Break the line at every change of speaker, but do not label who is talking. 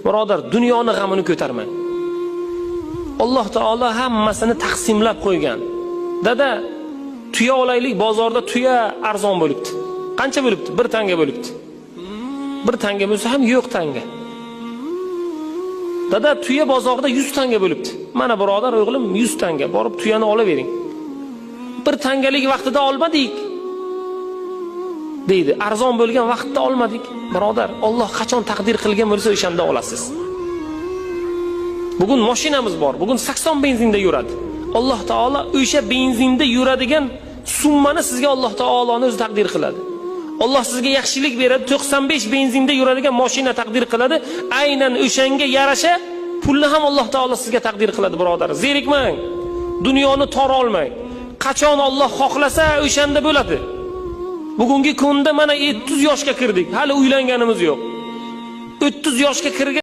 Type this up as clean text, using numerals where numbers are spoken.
Birodar, dunyoni g'amini ko'tarmang. Alloh taolo hammasini taqsimlab qo'ygan. Dada, tuya olaylik, bozorda tuya arzon bo'libdi. Qancha bo'libdi? 1 tanga bo'libdi. 1 tanga bo'lsa ham yo'q tanga. Dada, tuya bozorda 100 tanga bo'libdi. Mana birodar, o'g'lim 100 tanga. Borib tuyani olavering. 1 tangalik vaqtida olmadik. deydi. Arzon bo'lgan vaqtda olmadik. Birodar, Alloh qachon taqdir qilgan bo'lsa o'shanda olasiz. Bugun mashinamiz bor. Bugun 80 benzinda yuradi. Alloh taolo o'sha benzinda yuradigan summani sizga Alloh taoloning o'zi taqdir qiladi. Alloh sizga yaxshilik beradi, 95 benzinda yuradigan mashina taqdir qiladi. Aynan o'shanga yarasha pulni ham Alloh taolo sizga taqdir qiladi, birodar. Zerikmang. Dunyoni tora olmang. Qachon Alloh xohlasa o'shanda bo'ladi. Bugungi kunda mana 30 yoshga kirdik. Hali uylanganimiz yo'q. 30 yoshga kirgan